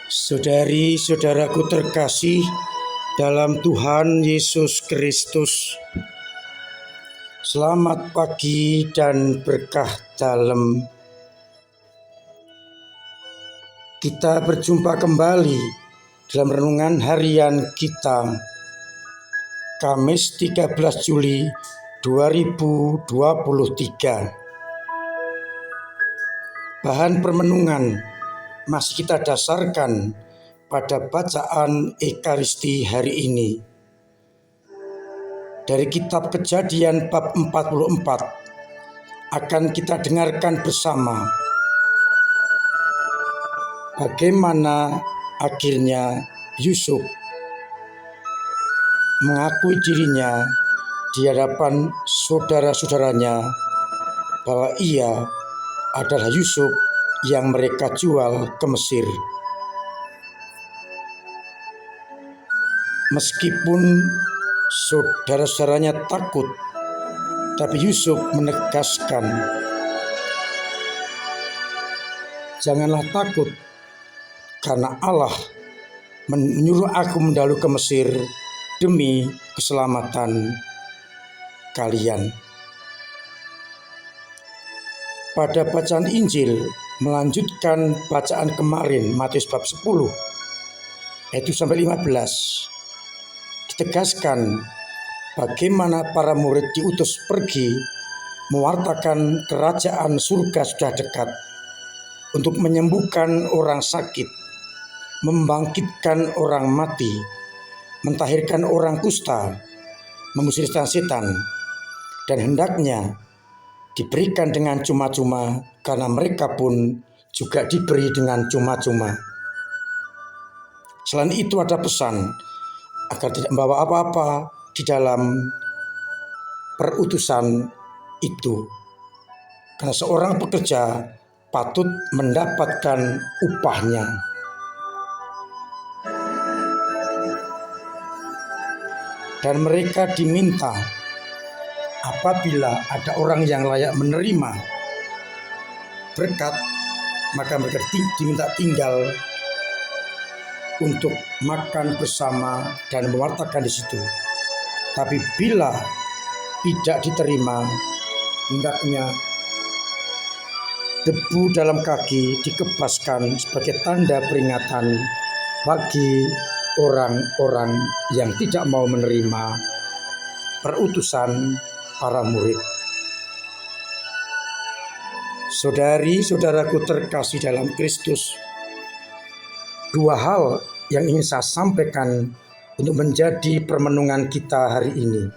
Saudari-saudaraku terkasih dalam Tuhan Yesus Kristus, selamat pagi dan berkah dalam. Kita berjumpa kembali dalam renungan harian kita, Kamis 13 Juli 2023. Bahan permenungan masih kita dasarkan pada bacaan Ekaristi hari ini. Dari kitab Kejadian bab 44 akan kita dengarkan bersama bagaimana akhirnya Yusuf mengakui dirinya di hadapan saudara-saudaranya bahwa ia adalah Yusuf yang mereka jual ke Mesir. Meskipun saudara-saudaranya takut, tapi Yusuf menegaskan, "Janganlah takut, karena Allah menyuruh aku mendahului ke Mesir demi keselamatan kalian." Pada bacaan Injil melanjutkan bacaan kemarin, Matius bab 10 ayat sampai 15, ditegaskan bagaimana para murid diutus pergi mewartakan kerajaan surga sudah dekat, untuk menyembuhkan orang sakit, membangkitkan orang mati, mentahirkan orang kusta, mengusir setan, dan hendaknya diberikan dengan cuma-cuma, karena mereka pun juga diberi dengan cuma-cuma. Selain itu ada pesan agar tidak membawa apa-apa di dalam perutusan itu, karena seorang pekerja patut mendapatkan upahnya. Dan mereka diminta, apabila ada orang yang layak menerima berkat, maka mereka diminta tinggal untuk makan bersama dan mewartakan di situ. Tapi bila tidak diterima, hendaknya debu dalam kaki dikebaskan sebagai tanda peringatan bagi orang-orang yang tidak mau menerima perutusan para murid. Saudari-saudaraku terkasih dalam Kristus, dua hal yang ingin saya sampaikan untuk menjadi permenungan kita hari ini.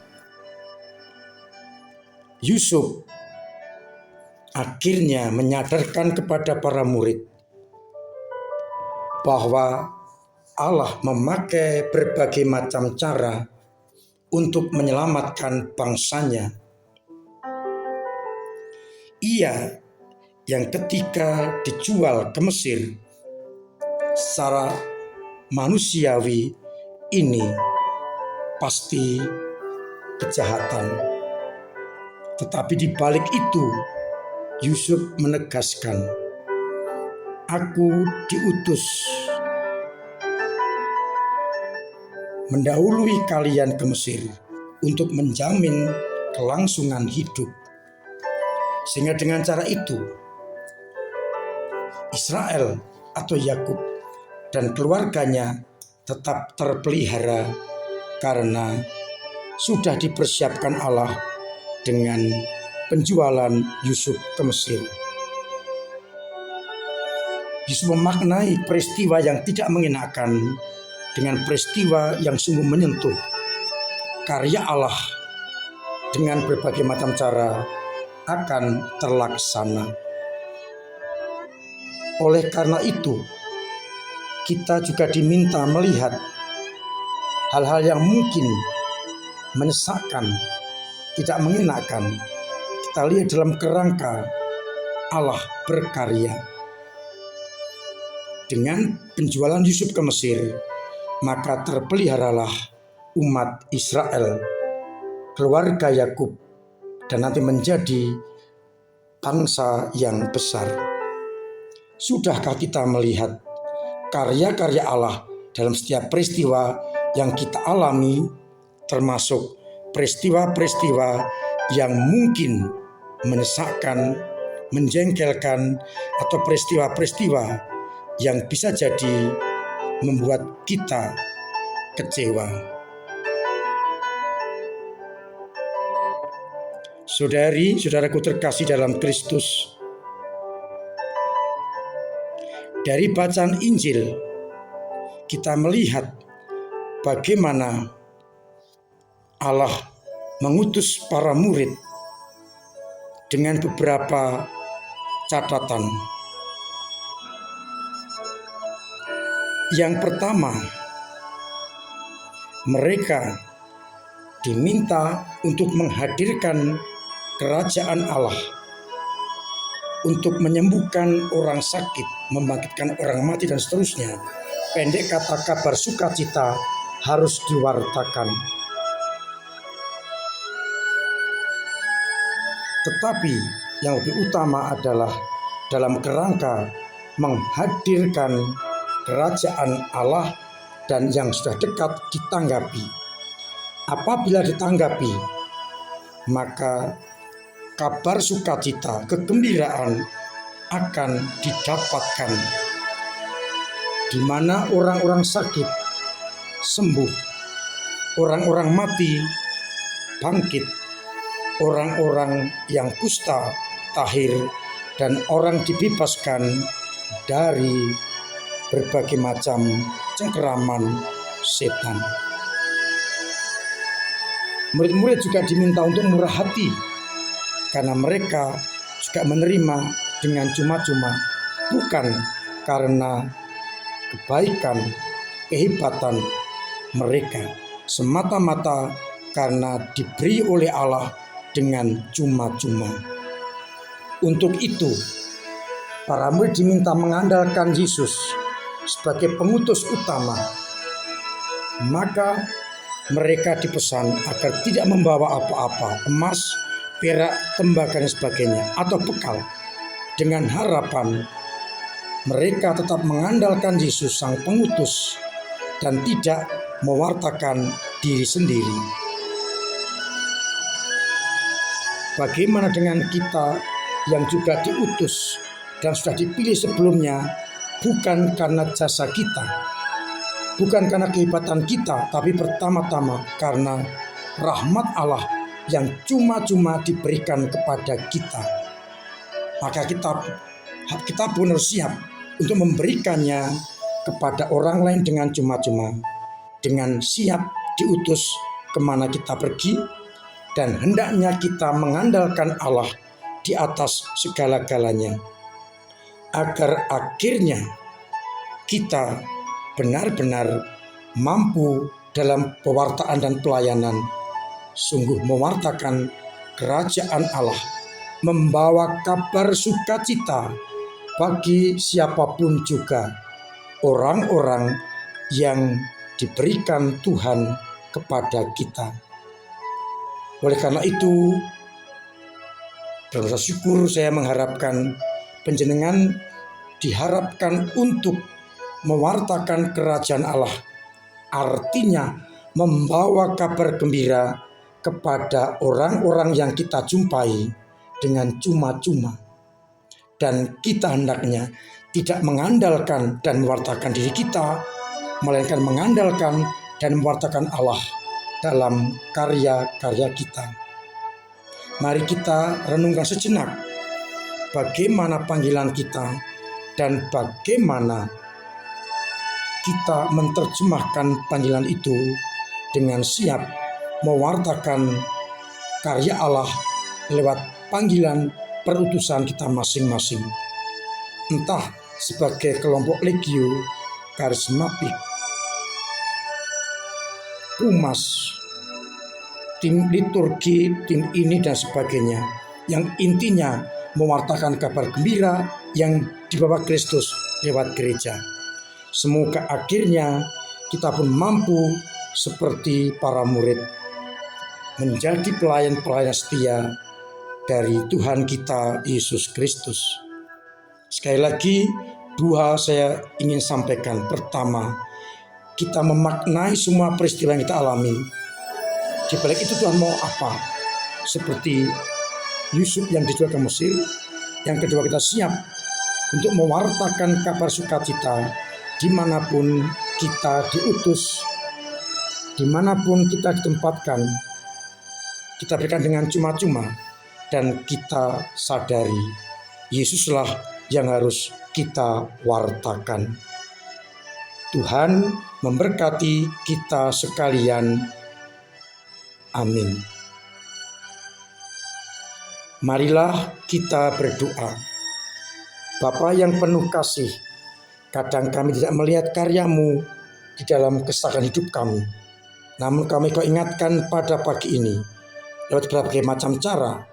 Yusuf akhirnya menyadarkan kepada para murid bahwa Allah memakai berbagai macam cara untuk menyelamatkan bangsanya. Ia yang ketika dijual ke Mesir secara manusiawi ini pasti kejahatan. Tetapi di balik itu Yusuf menegaskan, "Aku diutus mendahului kalian ke Mesir untuk menjamin kelangsungan hidup." Sehingga dengan cara itu Israel atau Yakub dan keluarganya tetap terpelihara, karena sudah dipersiapkan Allah dengan penjualan Yusuf ke Mesir. Yusuf memaknai peristiwa yang tidak mengenakan dengan peristiwa yang sungguh menyentuh. Karya Allah dengan berbagai macam cara akan terlaksana. Oleh karena itu, kita juga diminta melihat hal-hal yang mungkin menyesakkan, tidak mengenakan. Kita lihat dalam kerangka Allah berkarya. Dengan penjualan Yusuf ke Mesir, maka terpeliharalah umat Israel, keluarga Yakub, dan nanti menjadi bangsa yang besar. Sudahkah kita melihat karya-karya Allah dalam setiap peristiwa yang kita alami, termasuk peristiwa-peristiwa yang mungkin menyesakkan, menjengkelkan, atau peristiwa-peristiwa yang bisa jadi membuat kita kecewa. Saudari-saudaraku terkasih dalam Kristus, dari bacaan Injil kita melihat bagaimana Allah mengutus para murid dengan beberapa catatan. Yang pertama, mereka diminta untuk menghadirkan kerajaan Allah, untuk menyembuhkan orang sakit, membangkitkan orang mati, dan seterusnya. Pendek kata, kabar sukacita harus diwartakan. Tetapi yang lebih utama adalah dalam kerangka menghadirkan kerajaan Allah dan yang sudah dekat ditanggapi. Apabila ditanggapi, maka kabar sukacita, kegembiraan akan didapatkan, di mana orang-orang sakit sembuh, orang-orang mati bangkit, orang-orang yang kusta tahir, dan orang dibebaskan dari berbagai macam cengkeraman setan. Murid-murid juga diminta untuk murah hati, karena mereka juga menerima dengan cuma-cuma, bukan karena kebaikan, kehebatan mereka, semata-mata karena diberi oleh Allah dengan cuma-cuma. Untuk itu, para murid diminta mengandalkan Yesus sebagai pengutus utama. Maka mereka dipesan agar tidak membawa apa-apa, emas, perak, tembaga, dan sebagainya, atau bekal, dengan harapan mereka tetap mengandalkan Yesus sang pengutus dan tidak mewartakan diri sendiri. Bagaimana dengan kita yang juga diutus dan sudah dipilih sebelumnya, bukan karena jasa kita, bukan karena kehebatan kita, tapi pertama-tama karena rahmat Allah yang cuma-cuma diberikan kepada kita. Maka kita pun harus siap untuk memberikannya kepada orang lain dengan cuma-cuma, dengan siap diutus kemana kita pergi, dan hendaknya kita mengandalkan Allah di atas segala-galanya, agar akhirnya kita benar-benar mampu dalam pewartaan dan pelayanan, sungguh mewartakan kerajaan Allah, membawa kabar sukacita bagi siapapun juga, orang-orang yang diberikan Tuhan kepada kita. Oleh karena itu, dalam rasa syukur saya mengharapkan panjenengan diharapkan untuk mewartakan kerajaan Allah, artinya membawa kabar gembira kepada orang-orang yang kita jumpai dengan cuma-cuma. Dan kita hendaknya tidak mengandalkan dan mewartakan diri kita, melainkan mengandalkan dan mewartakan Allah dalam karya-karya kita. Mari kita renungkan sejenak bagaimana panggilan kita dan bagaimana kita menerjemahkan panggilan itu dengan siap mewartakan karya Allah lewat panggilan perutusan kita masing-masing. Entah sebagai kelompok legio, karismatik, humas, tim liturgi, tim ini dan sebagainya, yang intinya mewartakan kabar gembira yang dibawa Kristus lewat gereja. Semoga akhirnya kita pun mampu seperti para murid menjadi pelayan-pelayan setia dari Tuhan kita Yesus Kristus. Sekali lagi, Dua hal saya ingin sampaikan. Pertama, kita memaknai semua peristiwa yang kita alami. Di balik itu Tuhan mau apa? Seperti Yusuf yang dijual ke Mesir. Yang kedua, kita siap untuk mewartakan kabar sukacita dimanapun kita diutus, dimanapun kita ditempatkan. Kita berikan dengan cuma-cuma dan kita sadari Yesuslah yang harus kita wartakan. Tuhan memberkati kita sekalian. Amin. Marilah kita berdoa. Bapa yang penuh kasih, kadang kami tidak melihat karya-Mu di dalam keseharian hidup kami. Namun kami Kau ingatkan pada pagi ini, lewat berbagai macam cara,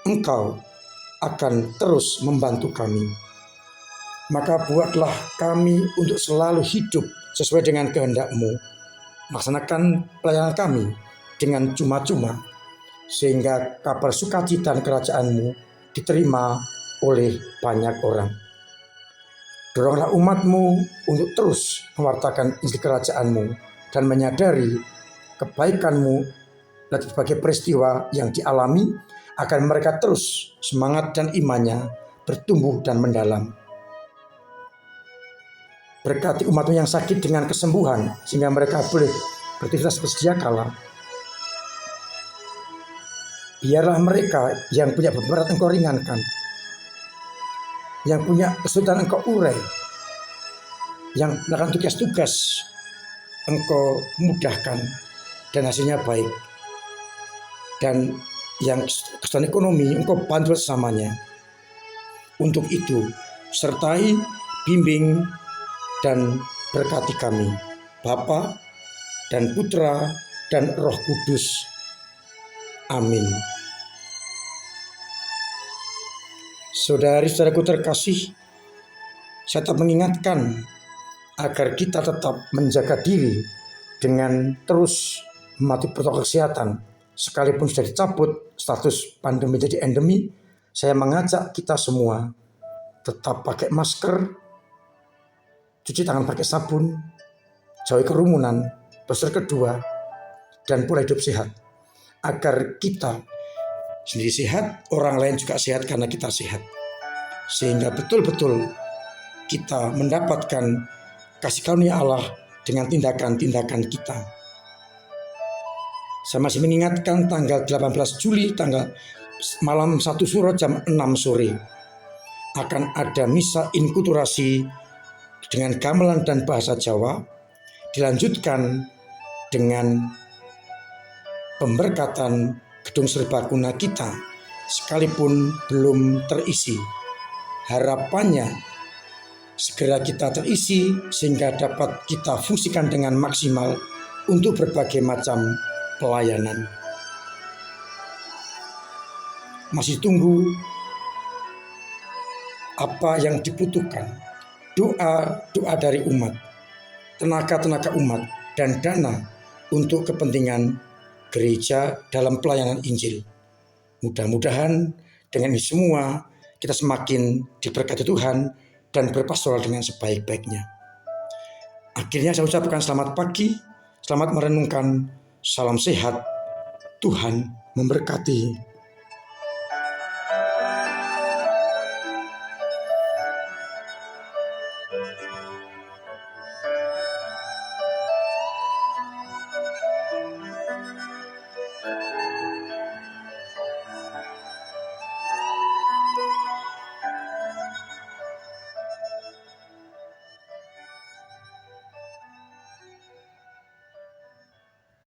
Engkau akan terus membantu kami. Maka buatlah kami untuk selalu hidup sesuai dengan kehendak-Mu, melaksanakan pelayanan kami dengan cuma-cuma, sehingga kabar sukacita dan kerajaan-Mu diterima oleh banyak orang. Doronglah umat-Mu untuk terus mewartakan Injil kerajaan-Mu dan menyadari kebaikan-Mu dan berbagai peristiwa yang dialami, agar mereka terus semangat dan imannya bertumbuh dan mendalam. Berkati umat-Mu yang sakit dengan kesembuhan, sehingga mereka boleh beraktivitas sedia kala. Biarlah mereka yang punya beban Engkau ringankan, yang punya kesulitan Engkau urai, yang melakukan tugas-tugas Engkau mudahkan dan hasilnya baik, dan yang kesulitan ekonomi Engkau bantu sesamanya. Untuk itu sertai, bimbing, dan berkati kami, Bapa dan Putra dan Roh Kudus. Amin. Saudari-saudaraku terkasih, saya tetap mengingatkan agar kita tetap menjaga diri dengan terus mematuhi protokol kesehatan. Sekalipun sudah dicabut status pandemi jadi endemi, saya mengajak kita semua tetap pakai masker, cuci tangan pakai sabun, jauhi kerumunan, dosis kedua, dan pola hidup sehat. Agar kita sendiri sehat, orang lain juga sehat karena kita sehat. Sehingga betul-betul kita mendapatkan kasih karunia Allah dengan tindakan-tindakan kita. Saya masih mengingatkan tanggal 18 Juli, tanggal malam 1 Suro jam 6 sore. Akan ada misa inkulturasi dengan gamelan dan bahasa Jawa, dilanjutkan dengan pemberkatan gedung serbaguna kita sekalipun belum terisi. Harapannya segera kita terisi sehingga dapat kita fungsikan dengan maksimal untuk berbagai macam pelayanan. Masih tunggu apa yang dibutuhkan. Doa dari umat, tenaga-tenaga umat, dan dana untuk kepentingan gereja dalam pelayanan Injil. Mudah-mudahan dengan ini semua kita semakin diberkati Tuhan dan berpastoral dengan sebaik-baiknya. Akhirnya saya ucapkan selamat pagi, selamat merenungkan, salam sehat, Tuhan memberkati.